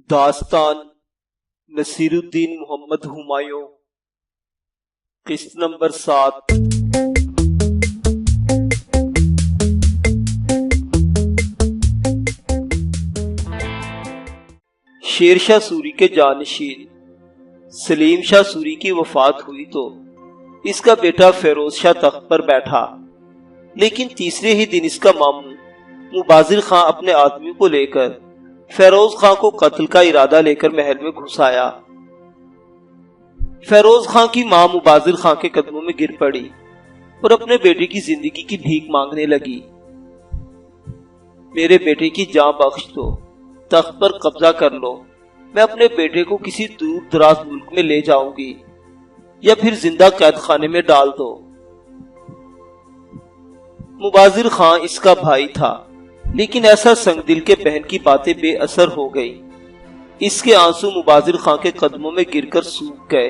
داستان نصیر الدین محمد ہمایوں، قسط نمبر 7۔ شیر شاہ سوری کے جانشین سلیم شاہ سوری کی وفات ہوئی تو اس کا بیٹا فیروز شاہ تخت پر بیٹھا، لیکن تیسرے ہی دن اس کا ماموں مبازر خان اپنے آدمی کو لے کر فیروز خان کو قتل کا ارادہ لے کر محل میں گھس آیا۔ فیروز خان کی ماں مبازر خان کے قدموں میں گر پڑی اور اپنے بیٹے کی زندگی کی بھیک مانگنے لگی۔ میرے بیٹے کی جان بخش دو، تخت پر قبضہ کر لو، میں اپنے بیٹے کو کسی دور دراز ملک میں لے جاؤں گی یا پھر زندہ قید خانے میں ڈال دو۔ مبازر خان اس کا بھائی تھا، لیکن ایسا سنگ دل کے بہن کی باتیں بے اثر ہو گئی۔ اس کے آنسو مبازر خان کے قدموں میں گر کر سوکھ گئے۔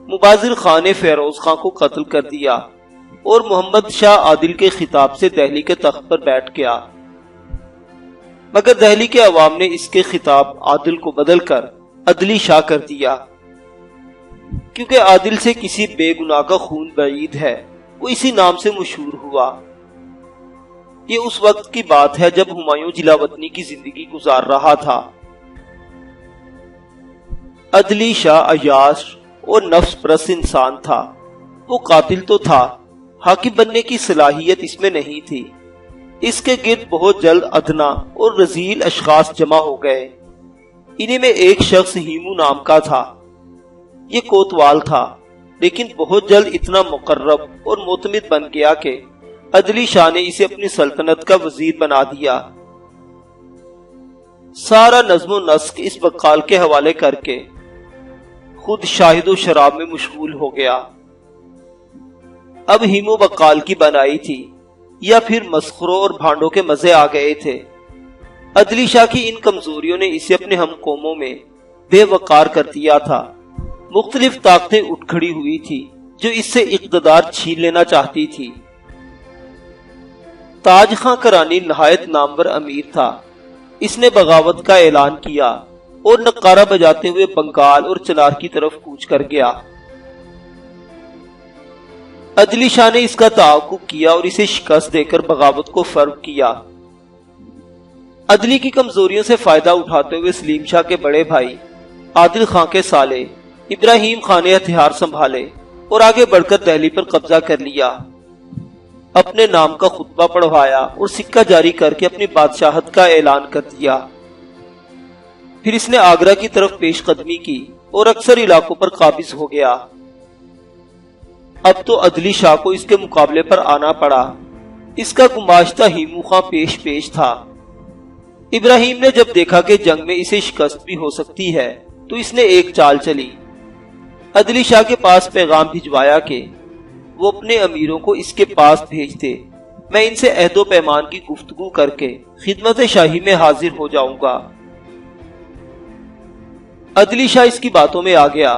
مبازر خان نے فیروز خان کو قتل کر دیا اور محمد شاہ عادل کے خطاب سے دہلی کے تخت پر بیٹھ گیا، مگر دہلی کے عوام نے اس کے خطاب عادل کو بدل کر عدلی شاہ کر دیا، کیونکہ عادل سے کسی بے گناہ کا خون بعید ہے، وہ اسی نام سے مشہور ہوا۔ یہ اس وقت کی بات ہے جب ہمایوں جلا وطنی کی زندگی گزار رہا تھا۔ عدلی شاہ عیاش اور نفس پرست انسان تھا، وہ قاتل تو تھا، حاکم بننے کی صلاحیت اس میں نہیں تھی۔ اس کے گرد بہت جلد ادنا اور رذیل اشخاص جمع ہو گئے۔ انہیں میں ایک شخص ہیمو نام کا تھا۔ یہ کوتوال تھا، لیکن بہت جلد اتنا مقرب اور معتمد بن گیا کہ عدلی شاہ نے اسے اپنی سلطنت کا وزیر بنا دیا۔ سارا نظم و نسق اس بقال کے حوالے کر کے خود شاہد و شراب میں مشغول ہو گیا۔ اب ہیمو بقال کی بنائی تھی یا پھر مسخروں اور بھانڈوں کے مزے آ گئے تھے۔ عدلی شاہ کی ان کمزوریوں نے اسے اپنے ہم قوموں میں بے وقار کر دیا تھا۔ مختلف طاقتیں اٹھ کھڑی ہوئی تھی جو اس سے اقتدار چھین لینا چاہتی تھی۔ تاج خان کرانی نہایت نامور امیر تھا، اس نے بغاوت کا اعلان کیا اور نقارہ بجاتے ہوئے بنگال اور چنار کی طرف کوچ کر گیا۔ عدلی شاہ نے اس کا تعاقب کیا اور اسے شکست دے کر بغاوت کو فروغ کیا۔ عدلی کی کمزوریوں سے فائدہ اٹھاتے ہوئے سلیم شاہ کے بڑے بھائی عادل خان کے سالے ابراہیم خان نے ہتھیار سنبھالے اور آگے بڑھ کر دہلی پر قبضہ کر لیا۔ اپنے نام کا خطبہ پڑھوایا اور سکہ جاری کر کے اپنی بادشاہت کا اعلان کر دیا۔ پھر اس نے آگرہ کی طرف پیش قدمی کی اور اکثر علاقوں پر قابض ہو گیا۔ اب تو عدلی شاہ کو اس کے مقابلے پر آنا پڑا۔ اس کا گماشتہ ہیمو خان پیش تھا۔ ابراہیم نے جب دیکھا کہ جنگ میں اسے شکست بھی ہو سکتی ہے تو اس نے ایک چال چلی۔ عدلی شاہ کے پاس پیغام بھجوایا کہ وہ اپنے امیروں کو اس کے پاس بھیج دے، میں ان سے عہد و پیمان کی گفتگو کر کے خدمت شاہی میں حاضر ہو جاؤں گا۔ عدلی شاہ اس کی باتوں میں آ گیا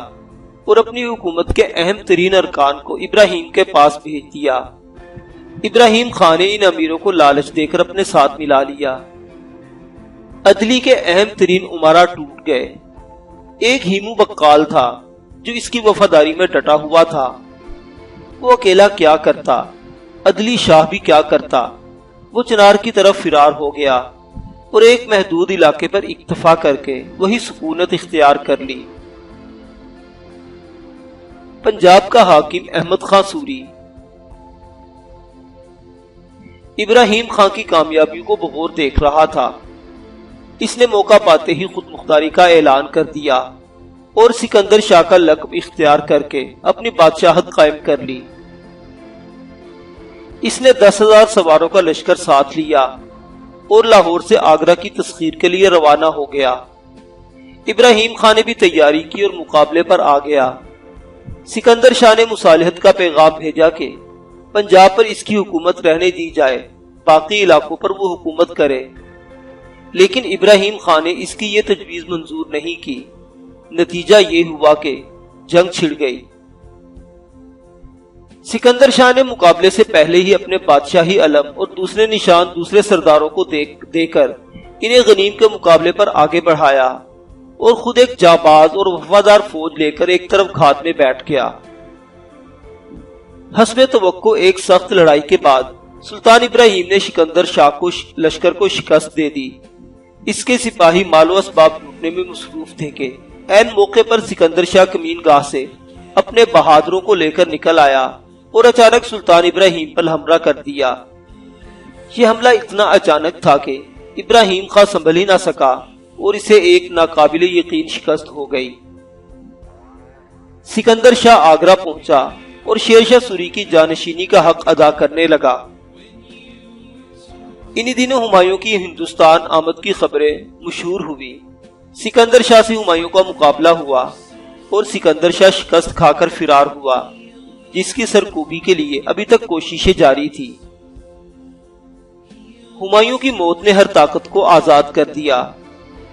اور اپنی حکومت کے اہم ترین ارکان کو ابراہیم کے پاس بھیج دیا۔ ابراہیم خان نے ان امیروں کو لالچ دے کر اپنے ساتھ ملا لیا۔ عدلی کے اہم ترین امراء ٹوٹ گئے۔ ایک ہیمو بقال تھا جو اس کی وفاداری میں ڈٹا ہوا تھا۔ وہ اکیلا کیا کرتا، عدلی شاہ بھی کیا کرتا۔ وہ چنار کی طرف فرار ہو گیا اور ایک محدود علاقے پر اکتفا کر کے وہی سکونت اختیار کر لی۔ پنجاب کا حاکم احمد خان سوری ابراہیم خان کی کامیابی کو بغور دیکھ رہا تھا۔ اس نے موقع پاتے ہی خود مختاری کا اعلان کر دیا اور سکندر شاہ کا لقب اختیار کر کے اپنی بادشاہت قائم کر لی۔ اس نے 10,000 سواروں کا لشکر ساتھ لیا اور لاہور سے آگرہ کی تسخیر کے لیے روانہ ہو گیا۔ ابراہیم خان نے بھی تیاری کی اور مقابلے پر آ گیا۔ سکندر شاہ نے مصالحت کا پیغام بھیجا کہ پنجاب پر اس کی حکومت رہنے دی جائے، باقی علاقوں پر وہ حکومت کرے، لیکن ابراہیم خان نے اس کی یہ تجویز منظور نہیں کی۔ نتیجہ یہ ہوا کہ جنگ چھڑ گئی۔ سکندر شاہ نے مقابلے سے پہلے ہی اپنے بادشاہی علم اور دوسرے نشان دوسرے سرداروں کو دے کر انہیں غنیم کے مقابلے پر آگے بڑھایا اور خود ایک جانباز اور وفادار فوج لے کر ایک طرف گھات میں بیٹھ گیا۔ حسب توقع ایک سخت لڑائی کے بعد سلطان ابراہیم نے سکندر شاہ کو لشکر کو شکست دے دی۔ اس کے سپاہی مال و اسباب لوٹنے میں مصروف تھے کہ عین موقع پر سکندر شاہ کمین گاہ سے اپنے بہادروں کو لے کر نکل آیا اور اچانک سلطان ابراہیم پر حملہ کر دیا۔ یہ حملہ اتنا اچانک تھا کہ ابراہیم خان سنبھل ہی نہ سکا اور اسے ایک ناقابل یقین شکست ہو گئی۔ سکندر شاہ آگرہ پہنچا اور شیر شاہ سوری کی جانشینی کا حق ادا کرنے لگا۔ انہی دنوں ہمایوں کی ہندوستان آمد کی خبریں مشہور ہوئی۔ سکندر شاہ سے ہمایوں کا مقابلہ ہوا اور سکندر شاہ شکست کھا کر فرار ہوا، جس کی سرکوبی کے لیے ابھی تک کوششیں جاری تھی۔ ہمایوں کی موت نے ہر طاقت کو آزاد کر دیا۔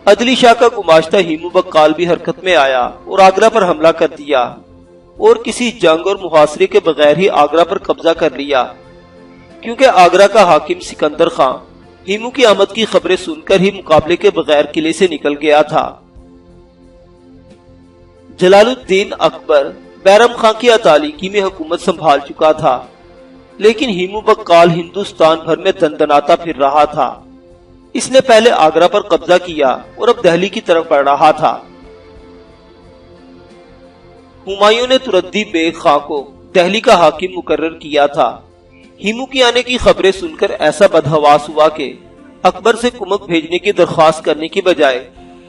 عدلی شاہ کا گماشتہ ہیمو بقال بھی حرکت میں آیا اور آگرہ پر حملہ کر دیا اور کسی جنگ اور محاصرے کے بغیر ہی آگرہ پر قبضہ کر لیا، کیونکہ آگرہ کا حاکم سکندر خان ہیمو کی آمد کی خبریں سن کر ہی مقابلے کے بغیر قلعے سے نکل گیا تھا۔ جلال الدین اکبر بیرم خان کی اطالقی میں حکومت سنبھال چکا تھا، لیکن ہیمو بقال ہندوستان بھر میں دندناتا پھر رہا تھا۔ اس نے پہلے آگرہ پر قبضہ کیا اور اب دہلی کی طرف بڑھ رہا تھا۔ ہمایوں نے تردی بیگ خان کو دہلی کا حاکم مقرر کیا تھا۔ ہیمو کی آنے کی خبریں سن کر ایسا بدحواس ہوا کہ اکبر سے کمک بھیجنے کی درخواست کرنے کی بجائے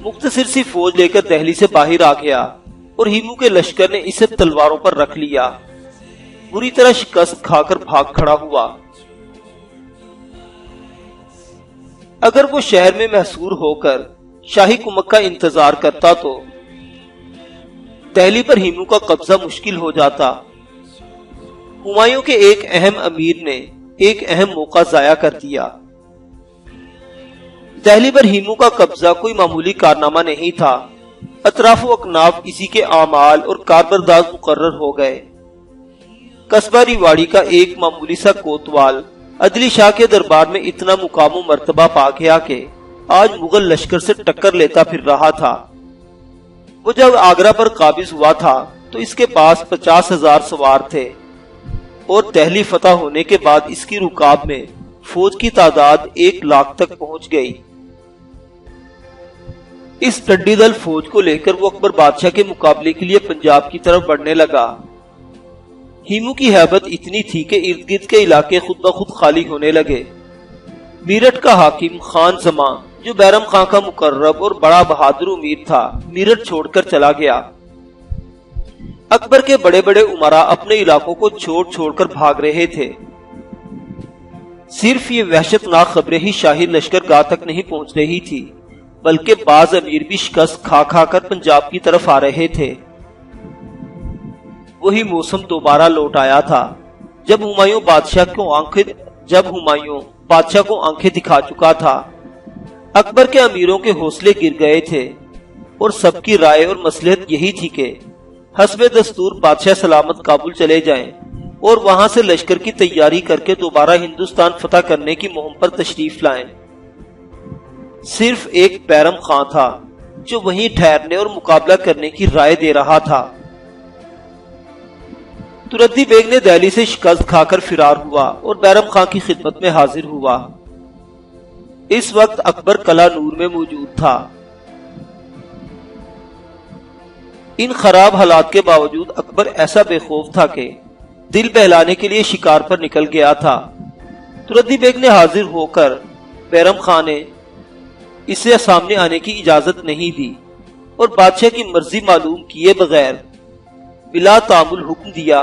مختصر سی فوج لے کر دہلی سے باہر آ گیا اور ہیمو کے لشکر نے اسے تلواروں پر رکھ لیا۔ بری طرح شکست کھا کر بھاگ کھڑا ہوا۔ اگر وہ شہر میں محصور ہو کر شاہی کمک کا انتظار کرتا تو دہلی پر ہیمو کا قبضہ مشکل ہو جاتا۔ ہمایوں کے ایک اہم امیر نے ایک اہم موقع ضائع کر دیا۔ دہلی پر ہیمو کا قبضہ کوئی معمولی کارنامہ نہیں تھا۔ اطراف و اکناف اسی کے اعمال اور کاربرداز مقرر ہو گئے۔ قصبہ ریواڑی کا ایک معمولی سا کوتوال عدلی شاہ کے دربار میں اتنا مقام و مرتبہ پا گیا کہ آج مغل لشکر سے ٹکر لیتا پھر رہا تھا۔ وہ جب آگرہ پر قابض ہوا تھا تو اس کے پاس 50,000 سوار تھے اور دہلی فتح ہونے کے بعد اس کی رکاب میں فوج کی تعداد 1,00,000 تک پہنچ گئی۔ اس ٹڈی دل فوج کو لے کر وہ اکبر بادشاہ کے مقابلے کے لیے پنجاب کی طرف بڑھنے لگا۔ ہیمو کی ہیبت اتنی تھی کہ ارد گرد کے علاقے خود بخود خالی ہونے لگے۔ میرٹھ کا حاکم خان زمان جو بیرم خان کا مقرب اور بڑا بہادر امیر تھا، میرٹھ چھوڑ کر چلا گیا۔ اکبر کے بڑے بڑے امراء اپنے علاقوں کو چھوڑ کر بھاگ رہے تھے۔ صرف یہ وحشتناک خبریں ہی شاہی لشکر گاہ تک نہیں پہنچ رہی تھی، بلکہ بعض امیر بھی شکست کھا کھا کر پنجاب کی طرف آ رہے تھے۔ وہی موسم دوبارہ لوٹ آیا تھا جب ہمایوں بادشاہ کو آنکھیں دکھا چکا تھا۔ اکبر کے امیروں کے حوصلے گر گئے تھے اور سب کی رائے اور مصلحت یہی تھی کہ حسب دستور بادشاہ سلامت کابل چلے جائیں اور وہاں سے لشکر کی تیاری کر کے دوبارہ ہندوستان فتح کرنے کی مہم پر تشریف لائیں۔ صرف ایک بیرم خان تھا جو وہیں ٹھہرنے اور مقابلہ کرنے کی رائے دے رہا تھا۔ تردی بیگ نے دہلی سے شکست کھا کر فرار ہوا اور بیرم خان کی خدمت میں حاضر ہوا۔ اس وقت اکبر قلعہ نور میں موجود تھا۔ ان خراب حالات کے باوجود اکبر ایسا بے خوف تھا کہ دل بہلانے کے لیے شکار پر نکل گیا تھا۔ تردی بیگ نے حاضر ہو کر بیرم خان نے اسے سامنے آنے کی اجازت نہیں دی اور بادشاہ کی مرضی معلوم کیے بغیر بلا تعامل حکم دیا،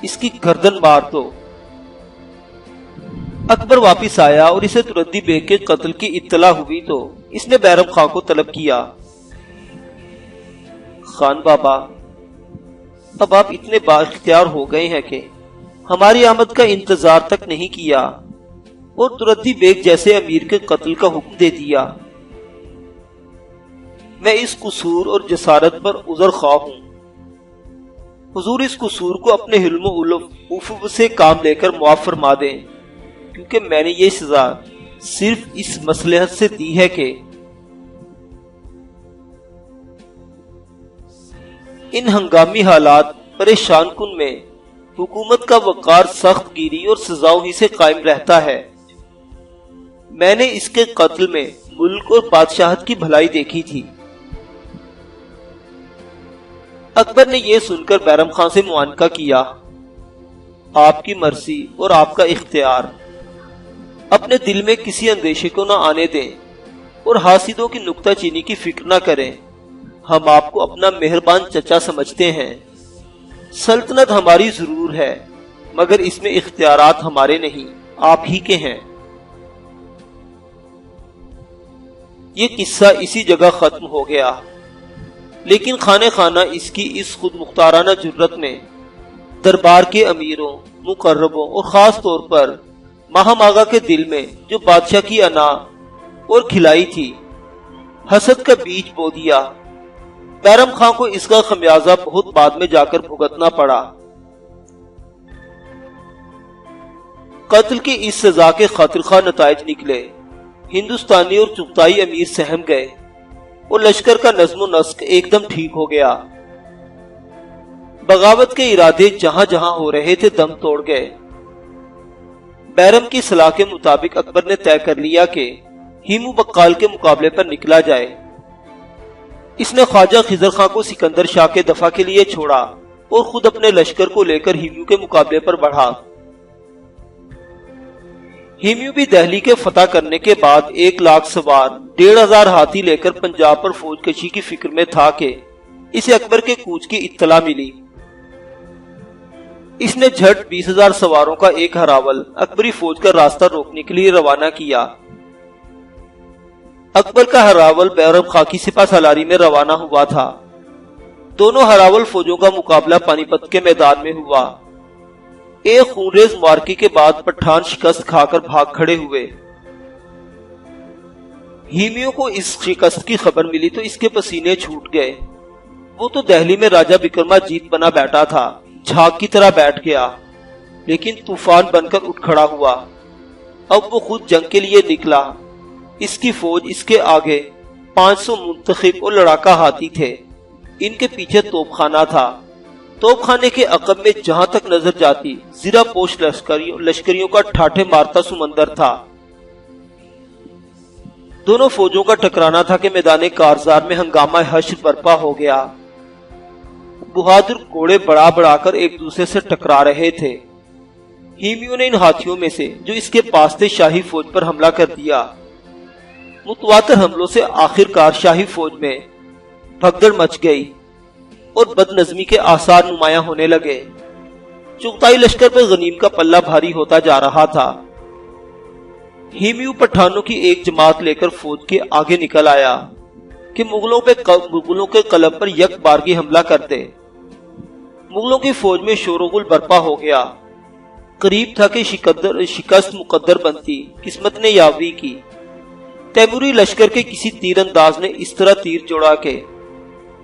اس کی گردن مار دو۔ اکبر واپس آیا اور اسے تردی بیگ کے قتل کی اطلاع ہوئی تو اس نے بیرم خان کو طلب کیا۔ خان بابا، اب آپ اتنے بااختیار ہو گئے ہیں کہ ہماری آمد کا انتظار تک نہیں کیا اور تردی بیگ جیسے امیر کے قتل کا حکم دے دیا۔ میں اس قصور اور جسارت پر عذر خواہ ہوں۔ حضور اس قصور کو اپنے حلم و عفو سے کام لے کر معاف فرما دیں، کیونکہ میں نے یہ سزا صرف اس مصلحت سے دی ہے کہ ان ہنگامی حالات پریشان کن میں حکومت کا وقار سخت گیری اور سزاؤں ہی سے قائم رہتا ہے۔ میں نے اس کے قتل میں ملک اور بادشاہت کی بھلائی دیکھی تھی۔ اکبر نے یہ سن کر بیرم خان سے معانقہ کیا، آپ کی مرضی اور آپ کا اختیار، اپنے دل میں کسی اندیشے کو نہ آنے دیں اور حاسدوں کی نکتہ چینی کی فکر نہ کریں۔ ہم آپ کو اپنا مہربان چچا سمجھتے ہیں۔ سلطنت ہماری ضرور ہے، مگر اس میں اختیارات ہمارے نہیں، آپ ہی کے ہیں۔ یہ قصہ اسی جگہ ختم ہو گیا، لیکن خانے خانہ اس کی اس خود مختارانہ جرت نے دربار کے امیروں، مقربوں اور خاص طور پر ماہم آغا کے دل میں جو بادشاہ کی انا اور کھلائی تھی، حسد کا بیج بو دیا۔ بیرم خان کو اس کا خمیازہ بہت بعد میں جا کر بھگتنا پڑا۔ قتل کی اس سزا کے خاطر خواہ نتائج نکلے۔ ہندوستانی اور چغتائی امیر سہم گئے اور لشکر کا نظم و نسق ایک دم ٹھیک ہو گیا۔ بغاوت کے ارادے جہاں جہاں ہو رہے تھے دم توڑ گئے۔ بیرم کی صلاح کے مطابق اکبر نے طے کر لیا کہ ہیمو بقال کے مقابلے پر نکلا جائے۔ اس نے خواجہ خضر خان کو سکندر شاہ کے دفاع کے لیے چھوڑا اور خود اپنے لشکر کو لے کر ہیمو کے مقابلے پر بڑھا۔ ہیمو بھی دہلی کے فتح کرنے کے بعد 1,00,000 سوار 1,500 ہاتھی لے کر پنجاب پر فوج کشی کی فکر میں تھا کہ اسے اکبر کے کوچ کی اطلاع ملی۔ اس نے جھٹ 20,000 سواروں کا ایک ہراول اکبری فوج کا راستہ روکنے کے لیے روانہ کیا۔ اکبر کا ہراول بیرم خان کی سپہ سالاری میں روانہ ہوا تھا۔ دونوں ہراول فوجوں کا مقابلہ پانی پت کے میدان میں ہوا۔ ایک خونریز معرکے کے بعد پٹھان شکست کھا کر بھاگ کھڑے ہوئے۔ ہیمیوں کو اس شکست کی خبر ملی تو اس کے پسینے چھوٹ گئے۔ وہ تو دہلی میں راجہ بکرما جیت بنا بیٹھا تھا، جھاگ کی طرح بیٹھ گیا، لیکن طوفان بن کر اٹھ کھڑا ہوا۔ اب وہ خود جنگ کے لیے نکلا۔ اس کی فوج اس کے آگے 500 منتخب اور لڑاکا ہاتھی تھے، ان کے پیچھے توپ خانہ تھا۔ توپ خانے کے عقب میں جہاں تک نظر جاتی زرہ پوش لشکریوں کا ٹھاٹھے مارتا سمندر تھا۔ دونوں فوجوں کا ٹکرانا تھا کہ میدان کارزار میں ہنگامہ حشر برپا ہو گیا۔ بہادر گھوڑے بڑھا بڑھا کر ایک دوسرے سے ٹکرا رہے تھے۔ ہیمیوں نے ان ہاتھیوں میں سے جو اس کے پاس تھے شاہی فوج پر حملہ کر دیا۔ متواتر حملوں سے آخر کار شاہی فوج میں بھگدڑ مچ گئی اور بد نظمی کے آثار نمایاں ہونے لگے۔ چغتائی لشکر پر غنیم کا پلہ بھاری ہوتا جا رہا تھا۔ ہیمیو پٹھانوں کی ایک جماعت لے کر فوج کے آگے نکل آیا کہ مغلوں کے قلب پر یک بارگی حملہ کرتے۔ مغلوں کی فوج میں شور و غل برپا ہو گیا۔ قریب تھا کہ شکست مقدر بنتی، قسمت نے یاوری کی۔ تیموری لشکر کے کسی تیر انداز نے اس طرح تیر جوڑا کے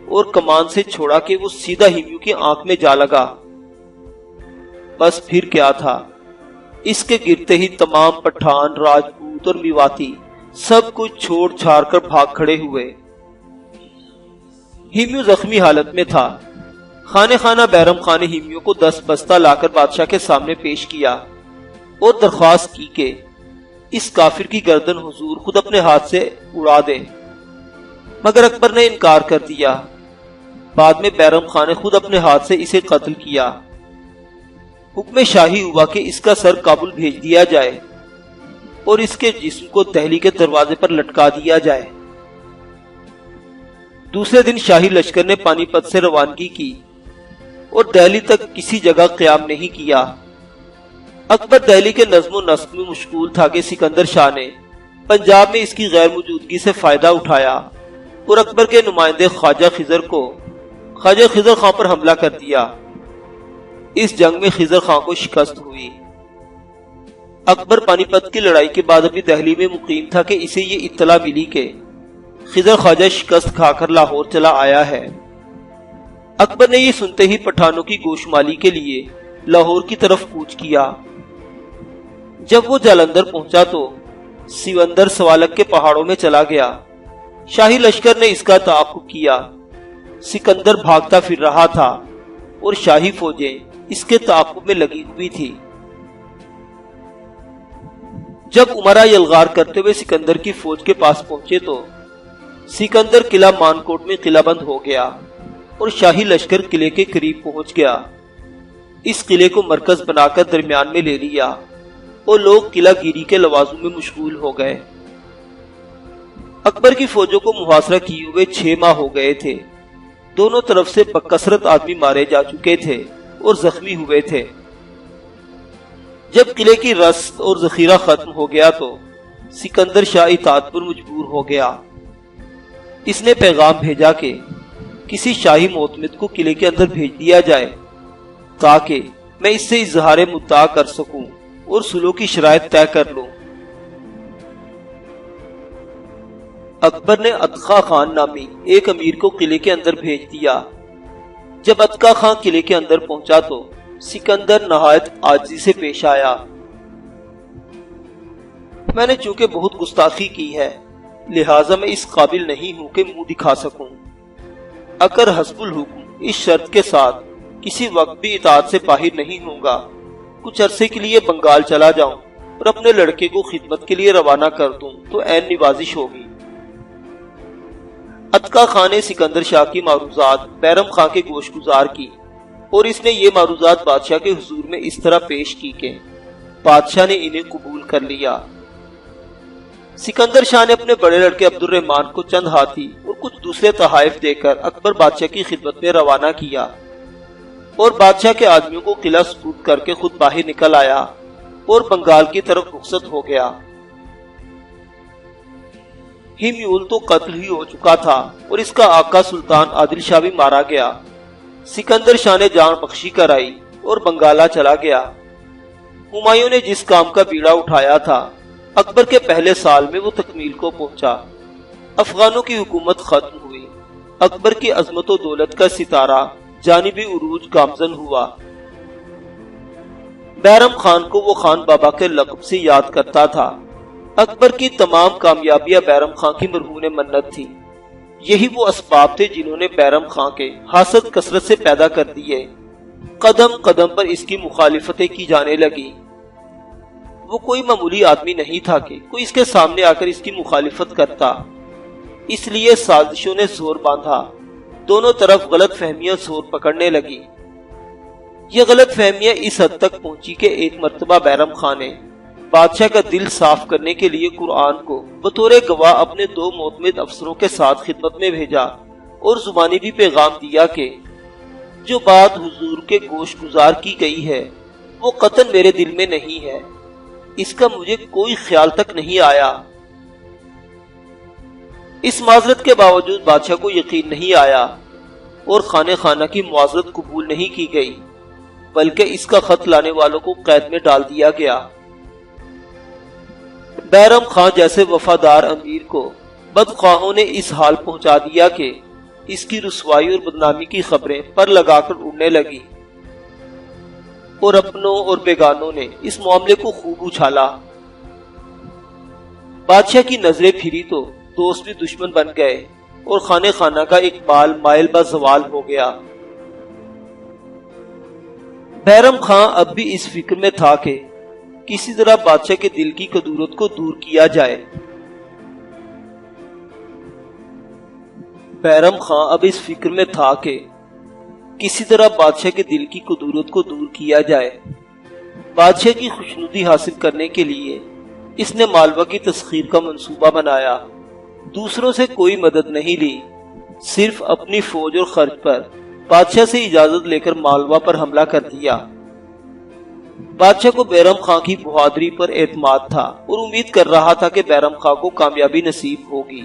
اور کمان سے چھوڑا کہ وہ سیدھا ہیمیو کی آنکھ میں جا لگا۔ بس پھر کیا تھا، اس کے گرتے ہی تمام پٹھان، راجپوت اور میواتی سب کچھ چھوڑ چھاڑ کر بھاگ کھڑے ہوئے۔ ہیمیو زخمی حالت میں تھا۔ خانے خانہ بیرم خان نے ہیمیو کو 10 بستہ لا کر بادشاہ کے سامنے پیش کیا اور درخواست کی کہ اس کافر کی گردن حضور خود اپنے ہاتھ سے اڑا دے، مگر اکبر نے انکار کر دیا۔ بعد میں بیرم خان نے خود اپنے ہاتھ سے اسے قتل کیا۔ حکم شاہی ہوا کہ اس کا سر کابل بھیج دیا جائے اور اس کے جسم کو دہلی کے دروازے پر لٹکا دیا جائے۔ دوسرے دن شاہی لشکر نے پانی پت سے روانگی کی اور دہلی تک کسی جگہ قیام نہیں کیا۔ اکبر دہلی کے نظم و نسق میں مشغول تھا کہ سکندر شاہ نے پنجاب میں اس کی غیر موجودگی سے فائدہ اٹھایا اور اکبر کے نمائندے خواجہ خضر خان پر حملہ کر دیا۔ اس جنگ میں خضر خان کو شکست ہوئی۔ اکبر پانی پت کی لڑائی کے بعد ابھی دہلی میں مقیم تھا کہ اسے یہ اطلاع ملی کہ خضر خواجہ شکست کھا کر لاہور چلا آیا ہے۔ اکبر نے یہ سنتے ہی پٹھانوں کی گوشمالی کے لیے لاہور کی طرف کوچ کیا۔ جب وہ جالندھر پہنچا تو سیوندر سوالک کے پہاڑوں میں چلا گیا۔ شاہی لشکر نے اس کا تعاقب کیا۔ سکندر بھاگتا پھر رہا تھا اور شاہی فوجیں اس کے تعاقب میں لگی ہوئی تھی۔ جب امراء یلغار کرتے ہوئے سکندر کی فوج کے پاس پہنچے تو سکندر قلعہ مانکوٹ میں قلعہ بند ہو گیا اور شاہی لشکر قلعے کے قریب پہنچ گیا۔ اس قلعے کو مرکز بنا کر درمیان میں لے لیا اور لوگ قلعہ گیری کے لوازم میں مشغول ہو گئے۔ اکبر کی فوجوں کو محاصرہ کیے ہوئے 6 ماہ ہو گئے تھے۔ دونوں طرف سے بکثرت آدمی مارے جا چکے تھے اور زخمی ہوئے تھے۔ جب قلعے کی رسد اور ذخیرہ ختم ہو گیا تو سکندر شاہ اطاعت پر مجبور ہو گیا۔ اس نے پیغام بھیجا کہ کسی شاہی معتمد کو قلعے کے اندر بھیج دیا جائے تاکہ میں اس سے اظہار مدعا کر سکوں اور صلح کی شرائط طے کر لوں۔ اکبر نے اتقا خان نامی ایک امیر کو قلعے کے اندر بھیج دیا۔ جب اتقا خان قلعے کے اندر پہنچا تو سکندر نہایت عاجزی سے پیش آیا۔ میں نے چونکہ بہت گستاخی کی ہے لہٰذا میں اس قابل نہیں ہوں کہ منہ دکھا سکوں۔ اگر حسب الحکم اس شرط کے ساتھ کسی وقت بھی اطاعت سے باہر نہیں ہوں گا، کچھ عرصے کے لیے بنگال چلا جاؤں اور اپنے لڑکے کو خدمت کے لیے روانہ کر دوں تو عین نوازش ہوگی۔ اتقا خان نے سکندر شاہ کی معروضات بیرم خان کے گوش گزار کی اور اس نے یہ معروضات بادشاہ کے حضور میں اس طرح پیش کی کہ بادشاہ نے انہیں قبول کر لیا۔ سکندر شاہ نے اپنے بڑے لڑکے عبد الرحمن کو چند ہاتھی اور کچھ دوسرے تحائف دے کر اکبر بادشاہ کی خدمت میں روانہ کیا اور بادشاہ کے آدمیوں کو قلعہ سپرد کر کے خود باہر نکل آیا اور بنگال کی طرف رخصت ہو گیا۔ ہمیول تو قتل ہی ہو چکا تھا اور اس کا آقا سلطان عادل شاہ بھی مارا گیا۔ سکندر شاہ نے جان بخشی کرائی اور بنگالہ چلا گیا۔ ہمایوں نے جس کام کا بیڑا اٹھایا تھا اکبر کے پہلے سال میں وہ تکمیل کو پہنچا۔ افغانوں کی حکومت ختم ہوئی۔ اکبر کی عظمت و دولت کا ستارہ جانبی عروج گامزن ہوا۔ بیرم خان کو وہ خان بابا کے لقب سے یاد کرتا تھا۔ اکبر کی تمام کامیابیاں بیرم خان کی مرہون منت تھی۔ یہی وہ اسباب تھے جنہوں نے بیرم خان کے حاسد کثرت سے پیدا کر دیے۔ قدم قدم پر اس کی مخالفتیں کی جانے لگی۔ وہ کوئی معمولی آدمی نہیں تھا کہ کوئی اس کے سامنے آ کر اس کی مخالفت کرتا۔ اس لیے سازشوں نے زور باندھا۔ دونوں طرف غلط فہمیاں زور پکڑنے لگی۔ یہ غلط فہمیاں اس حد تک پہنچی کہ ایک مرتبہ بیرم خان نے بادشاہ کا دل صاف کرنے کے لیے قرآن کو بطور گواہ اپنے 2 معتمد افسروں کے ساتھ خدمت میں بھیجا اور زبانی بھی پیغام دیا کہ جو بات حضور کے گوش گزار کی گئی ہے وہ قطعاً میرے دل میں نہیں ہے، اس کا مجھے کوئی خیال تک نہیں آیا۔ اس معذرت کے باوجود بادشاہ کو یقین نہیں آیا اور خانہ خانہ کی معذرت قبول نہیں کی گئی، بلکہ اس کا خط لانے والوں کو قید میں ڈال دیا گیا۔ بیرم خان جیسے وفادار امیر کو بدخواہوں نے اس حال پہنچا دیا کہ اس کی رسوائی اور بدنامی کی خبریں پر لگا کر اڑنے لگی اور اپنوں اور بیگانوں نے اس معاملے کو خوب اچھالا۔ بادشاہ کی نظریں پھری تو دوست بھی دشمن بن گئے اور خانہ خانہ کا اقبال مائل با زوال ہو گیا۔ بیرم خان اب بھی اس فکر میں تھا کہ کسی طرح بادشاہ کے دل کی کدورت کو دور کیا جائے۔ بیرم خان اب اس فکر میں تھا کہ کسی طرح بادشاہ کے دل کی کدورت کو دور کیا جائے۔ بادشاہ کی خوشنودی حاصل کرنے کے لیے اس نے مالوا کی تسخیر کا منصوبہ بنایا۔ دوسروں سے کوئی مدد نہیں لی، صرف اپنی فوج اور خرچ پر بادشاہ سے اجازت لے کر مالوا پر حملہ کر دیا۔ بادشاہ کو بیرم خان کی بہادری پر اعتماد تھا اور امید کر رہا تھا کہ بیرم خان کو کامیابی نصیب ہوگی،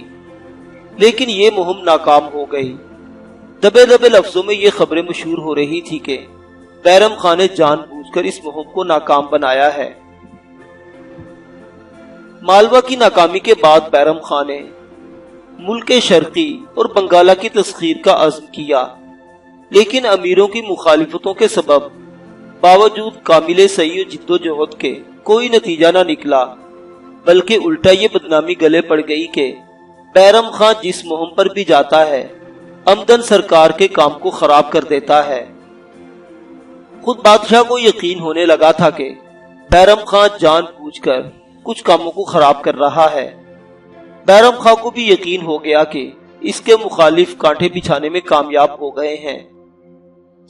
لیکن یہ مہم ناکام ہو گئی۔ دبے دبے لفظوں میں یہ خبریں مشہور ہو رہی تھی کہ بیرم خان نے جان بوجھ کر اس مہم کو ناکام بنایا ہے۔ مالوا کی ناکامی کے بعد بیرم خان نے ملک شرقی اور بنگالہ کی تسخیر کا عزم کیا۔ لیکن امیروں کی مخالفتوں کے سبب باوجود کامل سعی و جدوجہد کے کوئی نتیجہ نہ نکلا، بلکہ الٹا یہ بدنامی گلے پڑ گئی کہ بیرم خان جس مہم پر بھی جاتا ہے عمدن سرکار کے کام کو خراب کر دیتا ہے۔ خود بادشاہ کو یقین ہونے لگا تھا کہ بیرم خان جان بوجھ کر کچھ کاموں کو خراب کر رہا ہے۔ بیرم خان کو بھی یقین ہو گیا کہ اس کے مخالف کانٹے بچھانے میں کامیاب ہو گئے ہیں،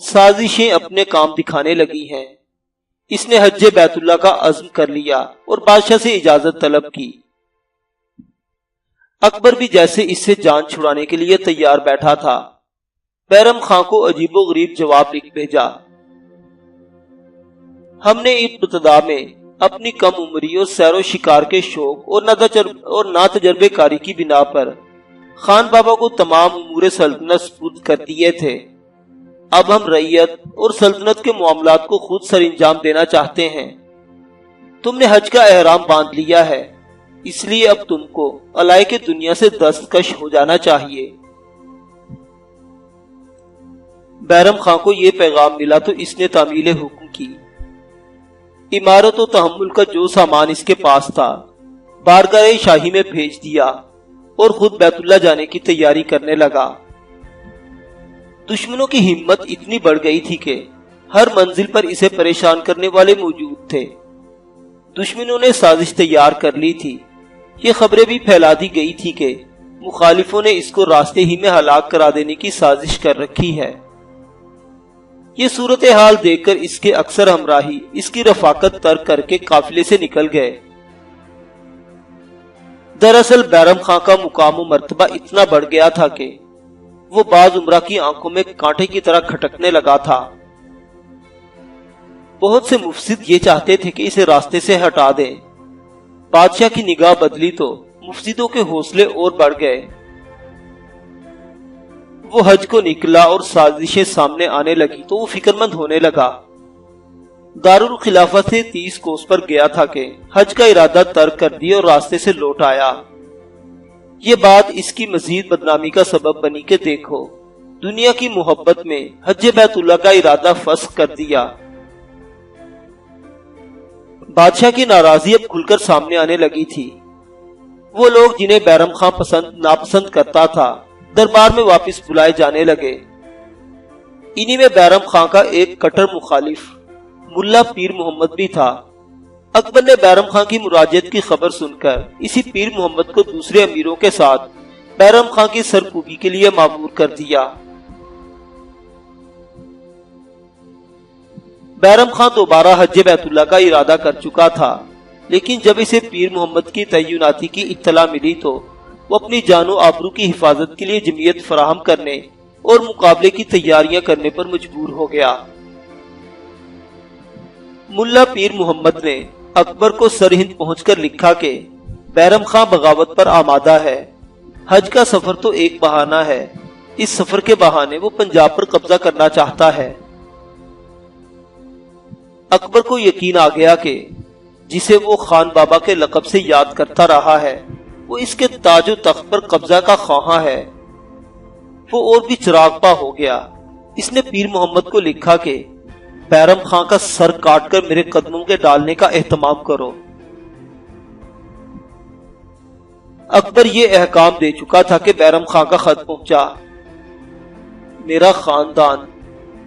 سازشیں اپنے کام دکھانے لگی ہیں۔ اس نے حج بیت اللہ کا عزم کر لیا اور بادشاہ سے اجازت طلب کی۔ اکبر بھی جیسے اس سے جان چھڑانے کے لیے تیار بیٹھا تھا۔ بیرم خان کو عجیب و غریب جواب لکھ بھیجا: ہم نے ابتدا میں اپنی کم عمری اور سیر و شکار کے شوق اور ناتجربے کاری کی بنا پر خان بابا کو تمام امور سلطنت سپرد کر دیے تھے۔ اب ہم رعیت اور سلطنت کے معاملات کو خود سر انجام دینا چاہتے ہیں۔ تم نے حج کا احرام باندھ لیا ہے، اس لیے اب تم کو علائق دنیا سے دستکش ہو جانا چاہیے۔ بیرم خان کو یہ پیغام ملا تو اس نے تعمیل حکم کی۔ عمارت و تحمل کا جو سامان اس کے پاس تھا بارگاہ شاہی میں بھیج دیا اور خود بیت اللہ جانے کی تیاری کرنے لگا۔ دشمنوں کی ہمت اتنی بڑھ گئی تھی کہ ہر منزل پر اسے پریشان کرنے والے موجود تھے۔ دشمنوں نے سازش تیار کر لی تھی۔ یہ خبریں بھی پھیلا دی گئی تھی کہ مخالفوں نے اس کو راستے ہی میں ہلاک کرا دینے کی سازش کر رکھی ہے۔ یہ صورتحال دیکھ کر اس کے اکثر ہمراہی اس کی رفاقت ترک کر کے قافلے سے نکل گئے۔ دراصل بیرم خان کا مقام و مرتبہ اتنا بڑھ گیا تھا کہ وہ بعض عمرہ کی آنکھوں میں کانٹے کی طرح کھٹکنے لگا تھا۔ بہت سے مفسد یہ چاہتے تھے کہ اسے راستے سے ہٹا دیں۔ بادشاہ کی نگاہ بدلی تو مفسدوں کے حوصلے اور بڑھ گئے۔ وہ حج کو نکلا اور سازشیں سامنے آنے لگی تو وہ فکر مند ہونے لگا۔ دارالخلافہ سے 30 کوس پر گیا تھا کہ حج کا ارادہ ترک کر دیا اور راستے سے لوٹ آیا۔ یہ بات اس کی مزید بدنامی کا سبب بنی کہ دیکھو، دنیا کی محبت میں حج بیت اللہ کا ارادہ فسخ کر دیا۔ بادشاہ کی ناراضی اب کھل کر سامنے آنے لگی تھی۔ وہ لوگ جنہیں بیرم خان ناپسند کرتا تھا دربار میں واپس بلائے جانے لگے۔ انہی میں بیرم خان کا ایک کٹر مخالف ملا پیر محمد بھی تھا۔ اکبر نے بیرم خان کی مراجعت کی خبر سن کر اسی پیر محمد کو دوسرے امیروں کے ساتھ بیرم خان کی سرکوبی کے لیے مامور کر دیا۔ بیرم خان دوبارہ حج بیت اللہ کا ارادہ کر چکا تھا، لیکن جب اسے پیر محمد کی تعیناتی کی اطلاع ملی تو وہ اپنی جان و آبرو کی حفاظت کے لیے جمعیت فراہم کرنے اور مقابلے کی تیاریاں کرنے پر مجبور ہو گیا۔ ملا پیر محمد نے اکبر کو سرہند پہنچ کر لکھا کہ بیرم خان بغاوت پر آمادہ ہے۔ حج کا سفر تو ایک بہانہ ہے، اس سفر کے بہانے وہ پنجاب پر قبضہ کرنا چاہتا ہے۔ اکبر کو یقین آ گیا کہ جسے وہ خان بابا کے لقب سے یاد کرتا رہا ہے وہ اس کے تاج و تخت پر قبضہ کا خواہاں ہے۔ وہ اور بھی چراغ پا ہو گیا۔ اس نے پیر محمد کو لکھا کہ بیرم خان کا سر کاٹ کر میرے قدموں کے ڈالنے کا اہتمام کرو۔ اکبر یہ احکام دے چکا تھا کہ بیرم خان کا خط پہنچا۔ میرا خاندان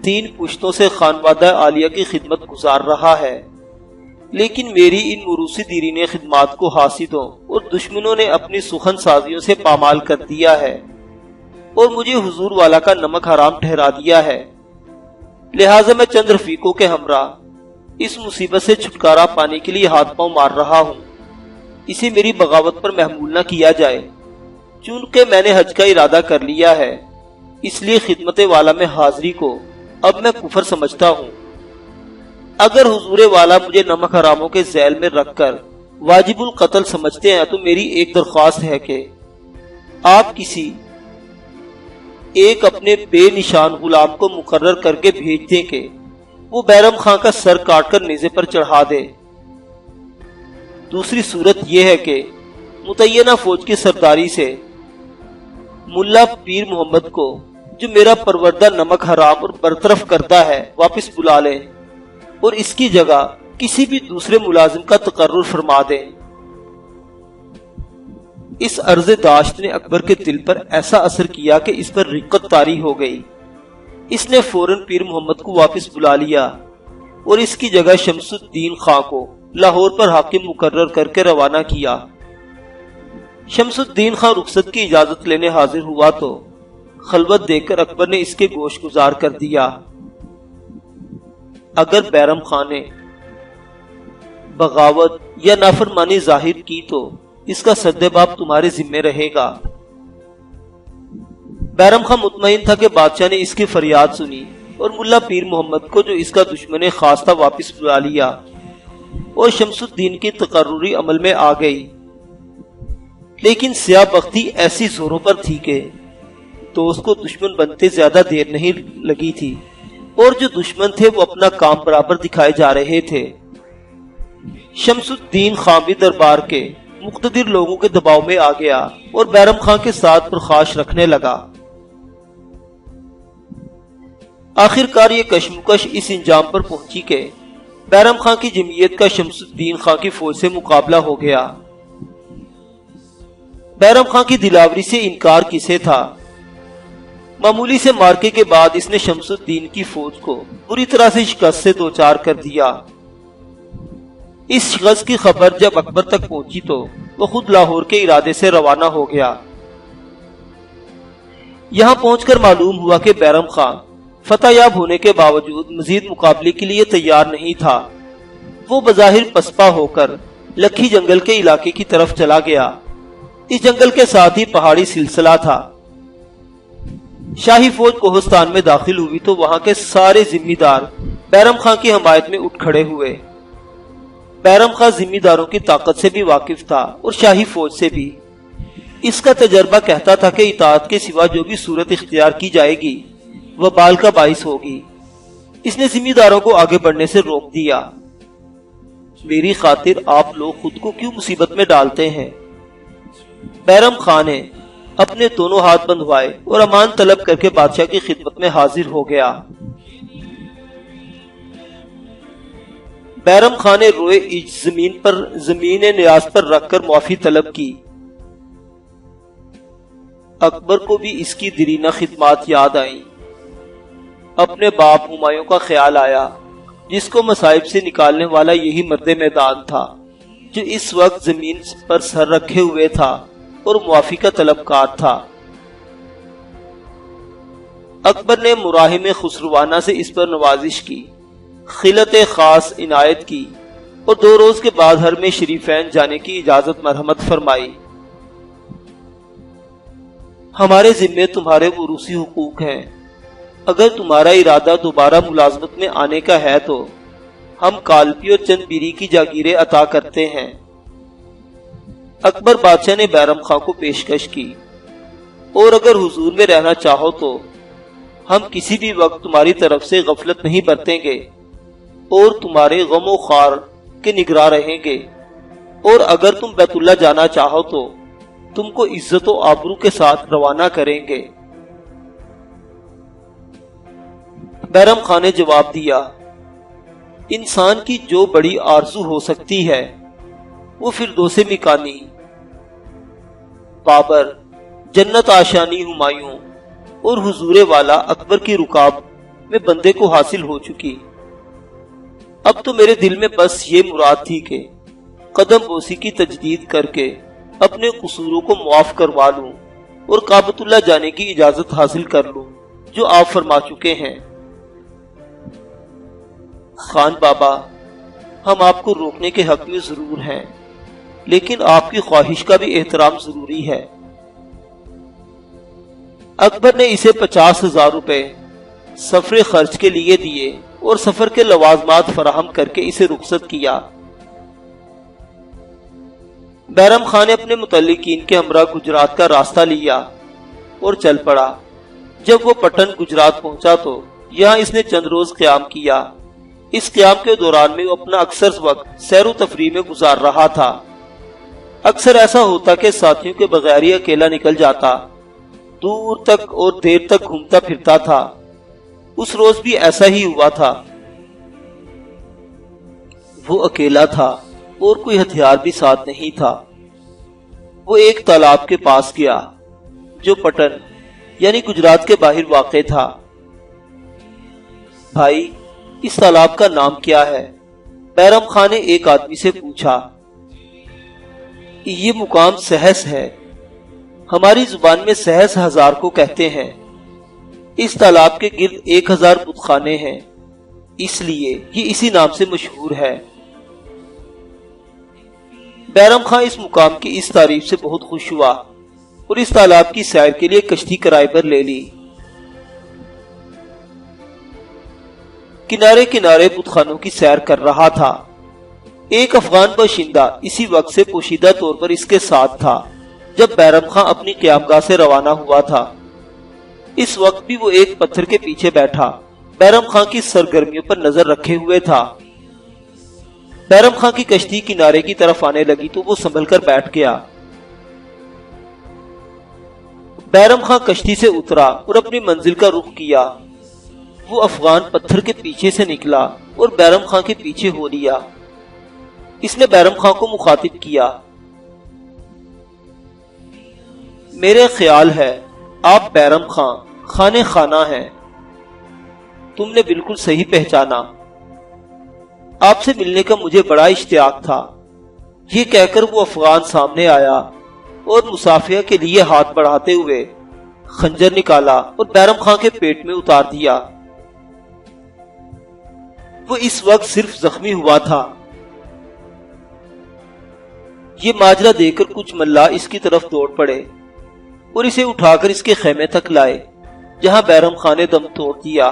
3 پشتوں سے خانوادہ عالیہ کی خدمت گزار رہا ہے، لیکن میری ان موروثی دیرینہ خدمات کو حاسدوں اور دشمنوں نے اپنی سخن سازیوں سے پامال کر دیا ہے اور مجھے حضور والا کا نمک حرام ٹھہرا دیا ہے۔ لہٰذا میں چند رفیقوں کے ہمراہ اس مصیبت سے چھٹکارا پانے کے لیے ہاتھ پاؤں مار رہا ہوں۔ اسے میری بغاوت پر محمول نہ کیا جائے۔ چونکہ میں نے حج کا ارادہ کر لیا ہے، اس لیے خدمت والا میں حاضری کو اب میں کفر سمجھتا ہوں۔ اگر حضور والا مجھے نمک حراموں کے ذیل میں رکھ کر واجب القتل سمجھتے ہیں تو میری ایک درخواست ہے کہ آپ کسی ایک اپنے بے نشان غلام کو مقرر کر کے بھیج دیں کہ وہ بیرم خان کا سر کاٹ کر نیزے پر چڑھا دے۔ دوسری صورت یہ ہے کہ متعینہ فوج کی سرداری سے ملا پیر محمد کو جو میرا پروردہ نمک حرام اور برطرف کرتا ہے واپس بلا لے اور اس کی جگہ کسی بھی دوسرے ملازم کا تقرر فرما دے۔ اس عرض داشت نے اکبر کے دل پر ایسا اثر کیا کہ اس پر رقت طاری ہو گئی۔ اس نے فوراً پیر محمد کو واپس بلا لیا اور اس کی جگہ شمس الدین خان کو لاہور پر حاکم مقرر کر کے روانہ کیا۔ شمس الدین خان رخصت کی اجازت لینے حاضر ہوا تو خلوت دیکھ کر اکبر نے اس کے گوش گزار کر دیا۔ اگر بیرم خان نے بغاوت یا نافرمانی ظاہر کی تو اس کا سدباب تمہارے ذمہ رہے گا۔ بیرم خان مطمئن تھا کہ بادشاہ نے اس کی فریاد سنی اور ملا پیر محمد کو جو اس کا دشمن خاص تھا واپس بلا لیا اور شمس الدین کی تقرری عمل میں آ گئی۔ لیکن سیاہ بختی ایسی زوروں پر تھی کہ دوست کو دشمن بنتے زیادہ دیر نہیں لگی تھی اور جو دشمن تھے وہ اپنا کام برابر دکھائے جا رہے تھے۔ شمس الدین خان بھی دربار کے مقتدر لوگوں کے دباؤ میں آ گیا اور بیرم خان کے ساتھ پرخاش رکھنے لگا۔ آخر کار یہ کشمکش اس انجام پر پہنچی کہ بیرم خان کی جمعیت کا شمس الدین خان کی فوج سے مقابلہ ہو گیا۔ بیرم خان کی دلاوری سے انکار کسے تھا؟ معمولی سے مارکے کے بعد اس نے شمس الدین کی فوج کو بری طرح سے شکست سے دوچار کر دیا۔ اس شکست کی خبر جب اکبر تک پہنچی تو وہ خود لاہور کے ارادے سے روانہ ہو گیا۔ یہاں پہنچ کر معلوم ہوا کہ بیرم خان فتح یاب ہونے کے باوجود مزید مقابلے کے لیے تیار نہیں تھا۔ وہ بظاہر پسپا ہو کر لکھی جنگل کے علاقے کی طرف چلا گیا۔ اس جنگل کے ساتھ ہی پہاڑی سلسلہ تھا۔ شاہی فوج کوہستان میں داخل ہوئی تو وہاں کے سارے ذمہ دار بیرم خان کی حمایت میں اٹھ کھڑے ہوئے۔ بیرم خان ذمہ داروں کی طاقت سے بھی واقف تھا اور شاہی فوج سے بھی۔ اس کا تجربہ کہتا تھا کہ اطاعت کے سوا جو بھی صورت اختیار کی جائے گی وبال کا باعث ہوگی۔ اس نے ذمہ داروں کو آگے بڑھنے سے روک دیا۔ میری خاطر آپ لوگ خود کو کیوں مصیبت میں ڈالتے ہیں؟ بیرم خان نے اپنے دونوں ہاتھ بندھوائے اور امان طلب کر کے بادشاہ کی خدمت میں حاضر ہو گیا۔ بیرم خان نے روئے زمین نیاز پر رکھ کر معافی طلب کی۔ اکبر کو بھی اس کی دیرینہ خدمات یاد آئیں۔ اپنے باپ ہمایوں کا خیال آیا جس کو مصائب سے نکالنے والا یہی مرد میدان تھا جو اس وقت زمین پر سر رکھے ہوئے تھا اور معافی کا طلبکار تھا۔ اکبر نے مراحم خسروانہ سے اس پر نوازش کی، خلعت خاص عنایت کی اور 2 روز کے بعد حرم شریفین جانے کی اجازت مرحمت فرمائی۔ ہمارے ذمے تمہارے وروثی حقوق ہیں۔ اگر تمہارا ارادہ دوبارہ ملازمت میں آنے کا ہے تو ہم کالپی اور چند بیری کی جاگیریں عطا کرتے ہیں۔ اکبر بادشاہ نے بیرم خان کو پیشکش کی، اور اگر حضور میں رہنا چاہو تو ہم کسی بھی وقت تمہاری طرف سے غفلت نہیں برتیں گے اور تمہارے غم و خار کے نگراں رہیں گے، اور اگر تم بیت اللہ جانا چاہو تو تم کو عزت و آبرو کے ساتھ روانہ کریں گے۔ بیرم خان نے جواب دیا، انسان کی جو بڑی آرزو ہو سکتی ہے وہ فردوس مکانی، بابر، جنت آشانی ہمایوں اور حضور والا اکبر کی رکاب میں بندے کو حاصل ہو چکی۔ اب تو میرے دل میں بس یہ مراد تھی کہ قدم بوسی کی تجدید کر کے اپنے قصوروں کو معاف کروا لوں اور کعبۃ اللہ جانے کی اجازت حاصل کر لوں جو آپ فرما چکے ہیں۔ خان بابا، ہم آپ کو روکنے کے حق میں ضرور ہیں، لیکن آپ کی خواہش کا بھی احترام ضروری ہے۔ اکبر نے اسے 50,000 روپے سفر خرچ کے لیے دیے اور سفر کے لوازمات فراہم کر کے اسے رخصت کیا۔ بیرم خان نے اپنے متعلقین کے ہمراہ گجرات کا راستہ لیا اور چل پڑا۔ جب وہ پٹن گجرات پہنچا تو یہاں اس نے چند روز قیام کیا۔ اس قیام کے دوران میں وہ اپنا اکثر وقت سیر و تفریح میں گزار رہا تھا۔ اکثر ایسا ہوتا کہ ساتھیوں کے بغیر ہی اکیلا نکل جاتا دور تک اور دیر تک گھومتا پھرتا تھا۔ اس روز بھی ایسا ہی ہوا تھا۔ وہ اکیلا تھا اور کوئی ہتھیار بھی ساتھ نہیں تھا۔ وہ ایک تالاب کے پاس گیا جو پٹن یعنی گجرات کے باہر واقع تھا۔ بھائی، اس تالاب کا نام کیا ہے؟ بیرم خان نے ایک آدمی سے پوچھا۔ یہ مقام سہس ہے، ہماری زبان میں سہس ہزار کو کہتے ہیں۔ اس تالاب کے گرد 1000 بت خانے ہیں، اس لیے یہ اسی نام سے مشہور ہے۔ بیرم خان اس مقام کی اس تعریف سے بہت خوش ہوا اور اس تالاب کی سیر کے لیے کشتی کرائے پر لے لی۔ کنارے کنارے بت خانوں کی سیر کر رہا تھا۔ ایک افغان باشندہ اسی وقت سے پوشیدہ طور پر اس کے ساتھ تھا جب بیرم خان اپنی قیام گاہ سے روانہ ہوا تھا۔ اس وقت بھی وہ ایک پتھر کے پیچھے بیٹھا بیرم خان کی سرگرمیوں پر نظر رکھے ہوئے تھا۔ بیرم خان کی کشتی کنارے کی طرف آنے لگی تو وہ سنبھل کر بیٹھ گیا۔ بیرم خان کشتی سے اترا اور اپنی منزل کا رخ کیا۔ وہ افغان پتھر کے پیچھے سے نکلا اور بیرم خان کے پیچھے ہو لیا۔ اس نے بیرم خان کو مخاطب کیا۔ میرے خیال ہے آپ بیرم خان خانے خانہ ہیں۔ تم نے بالکل صحیح پہچانا۔ آپ سے ملنے کا مجھے بڑا اشتیاق تھا۔ یہ کہہ کر وہ افغان سامنے آیا اور مصافحہ کے لیے ہاتھ بڑھاتے ہوئے خنجر نکالا اور بیرم خان کے پیٹ میں اتار دیا۔ وہ اس وقت صرف زخمی ہوا تھا۔ یہ ماجرا دیکھ کر کچھ ملاح اس کی طرف دوڑ پڑے اور اسے اٹھا کر اس کے خیمے تک لائے جہاں بیرم خان نے دم توڑ دیا۔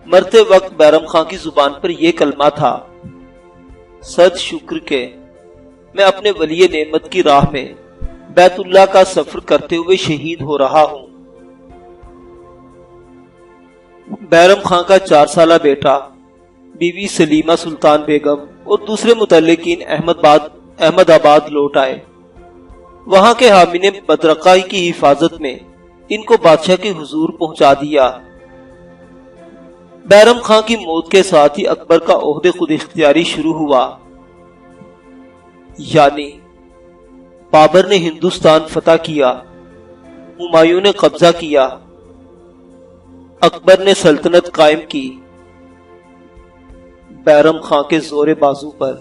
مرتے وقت بیرم خان کی زبان پر یہ کلمہ تھا، صد شکر کے میں اپنے ولی نعمت کی راہ میں بیت اللہ کا سفر کرتے ہوئے شہید ہو رہا ہوں۔ بیرم خان کا 4 سالہ بیٹا بیوی سلیمہ سلطان بیگم اور دوسرے متعلقین احمد آباد لوٹ آئے۔ وہاں کے حامی نے بدرقائی کی حفاظت میں ان کو بادشاہ کے حضور پہنچا دیا۔ بیرم خان کی موت کے ساتھ ہی اکبر کا عہد خود اختیاری شروع ہوا، یعنی بابر نے ہندوستان فتح کیا، ہمایوں نے قبضہ کیا، اکبر نے سلطنت قائم کی۔ بیرم خان کے زور بازو پر